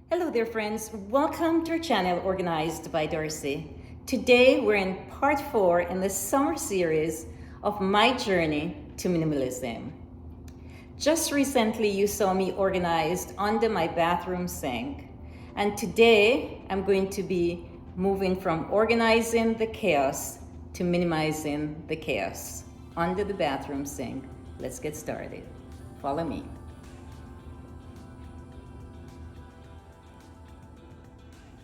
Hello there friends, welcome to our channel Organized by Darci. Today we're in part 4 in the summer series of my journey to minimalism. Just recently you saw me organized under my bathroom sink, and today I'm going to be moving from organizing the chaos to minimizing the chaos under the bathroom sink. Let's get started. Follow me.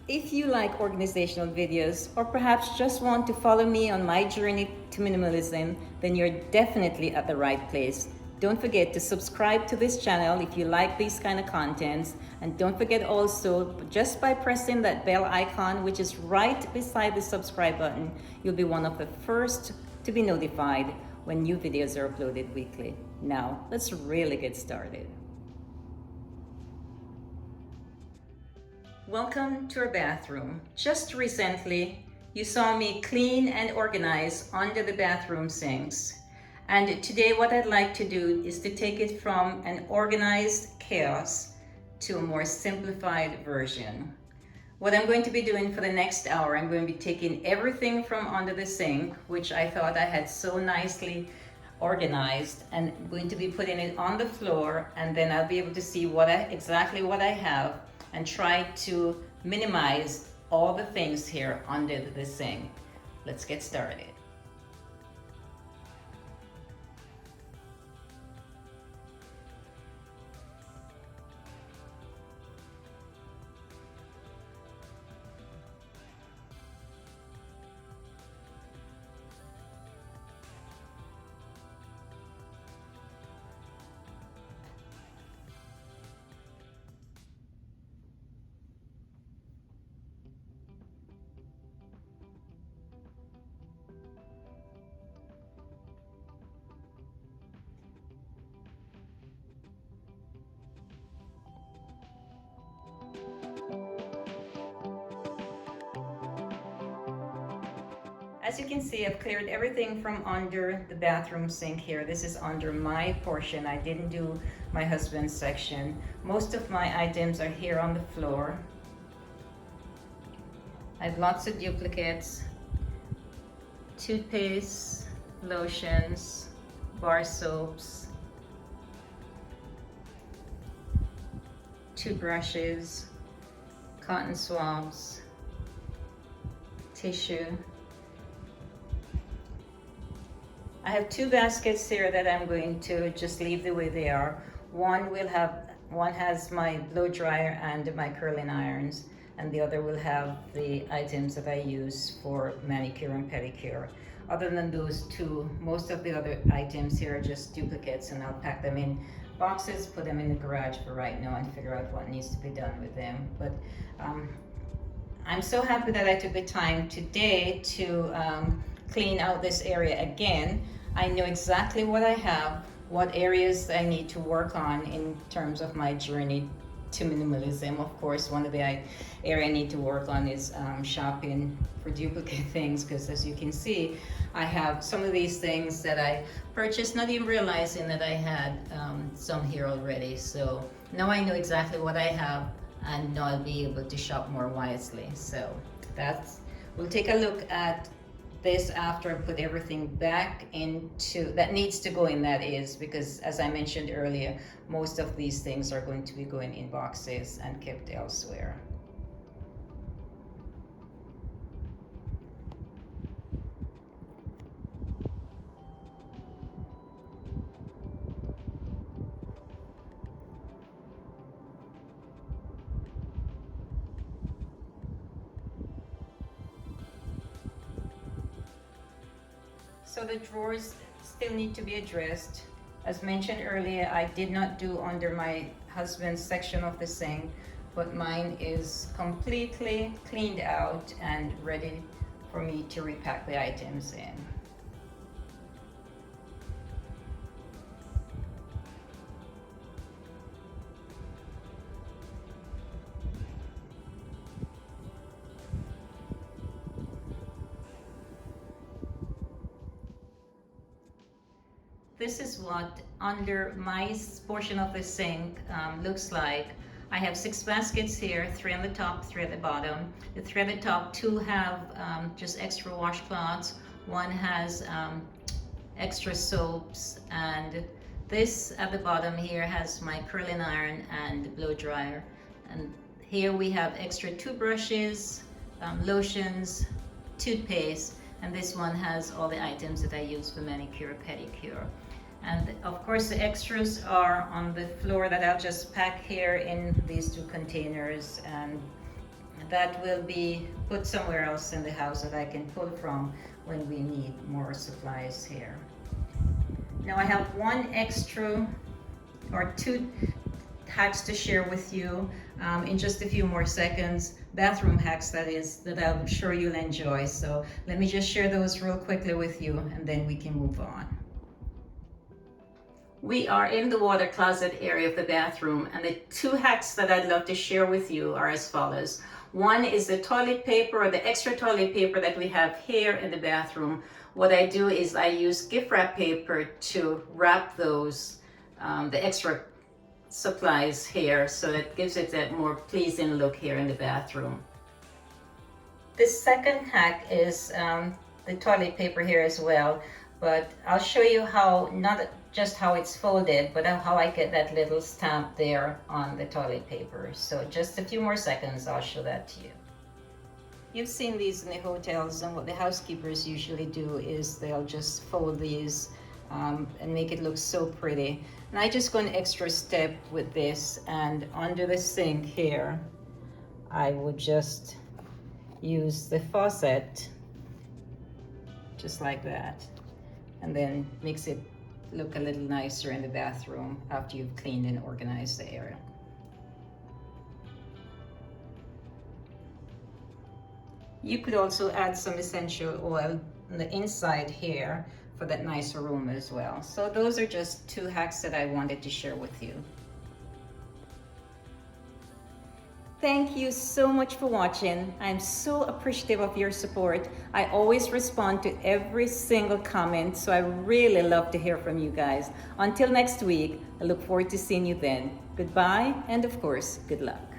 If you like organizational videos or perhaps just want to follow me on my journey to minimalism, then you're definitely at the right place. Don't forget to subscribe to this channel if you like these kind of contents, and don't forget also, just by pressing that bell icon which is right beside the subscribe button, you'll be one of the first to be notified when new videos are uploaded weekly. Now let's really get started. Welcome to our bathroom. Just recently, you saw me clean and organize under the bathroom sinks. And today what I'd like to do is to take it from an organized chaos to a more simplified version. What I'm going to be doing for the next hour, I'm going to be taking everything from under the sink, which I thought I had so nicely organized, and going to be putting it on the floor, and then I'll be able to see exactly what I have and try to minimize all the things here under the sink. Let's get started. As you can see, I've cleared everything from under the bathroom sink here. This is under my portion. I didn't do my husband's section. Most of my items are here on the floor. I have lots of duplicates, toothpaste, lotions, bar soaps, toothbrushes, cotton swabs, tissue. I have two baskets here that I'm going to just leave the way they are. One has my blow dryer and my curling irons, and the other will have the items that I use for manicure and pedicure. Other than those two, most of the other items here are just duplicates, and I'll pack them in boxes, put them in the garage for right now, and figure out what needs to be done with them. But I'm so happy that I took the time today to clean out this area again. I know exactly what I have, what areas I need to work on in terms of my journey to minimalism. Of course, one of the area I need to work on is shopping for duplicate things, because as you can see, I have some of these things that I purchased not even realizing that I had some here already. So now I know exactly what I have, and now I'll be able to shop more wisely. So we'll take a look at this after I put everything back into that needs to go in, that is, because as I mentioned earlier, most of these things are going to be going in boxes and kept elsewhere. So the drawers still need to be addressed. As mentioned earlier, I did not do under my husband's section of the sink, but mine is completely cleaned out and ready for me to repack the items in. This is what under my portion of the sink looks like. I have 6 baskets here, 3 on the top, 3 at the bottom. The 3 at the top, 2 have just extra washcloths, 1 has extra soaps, and this at the bottom here has my curling iron and blow dryer. And here we have extra toothbrushes, lotions, toothpaste, and this one has all the items that I use for manicure, pedicure. And of course the extras are on the floor that I'll just pack here in these 2 containers, and that will be put somewhere else in the house that I can pull from when we need more supplies here. Now I have 1 extra or 2 hacks to share with you in just a few more seconds. Bathroom hacks, that is, that I'm sure you'll enjoy. So let me just share those real quickly with you, and then we can move on. We are in the water closet area of the bathroom, and the 2 hacks that I'd love to share with you are as follows. One is the toilet paper, or the extra toilet paper that we have here in the bathroom. What I do is I use gift wrap paper to wrap those, the extra supplies here, so that gives it that more pleasing look here in the bathroom. The second hack is the toilet paper here as well, but I'll show you how, not just how it's folded, but how I get that little stamp there on the toilet paper. So just a few more seconds, I'll show that to you. You've seen these in the hotels, and what the housekeepers usually do is they'll just fold these and make it look so pretty. And I just go an extra step with this, and under the sink here, I would just use the faucet, just like that, and then makes it look a little nicer in the bathroom after you've cleaned and organized the area. You could also add some essential oil on the inside here for that nice aroma as well. So those are just 2 hacks that I wanted to share with you. Thank you so much for watching. I'm so appreciative of your support. I always respond to every single comment, so I really love to hear from you guys. Until next week, I look forward to seeing you then. Goodbye, and of course, good luck.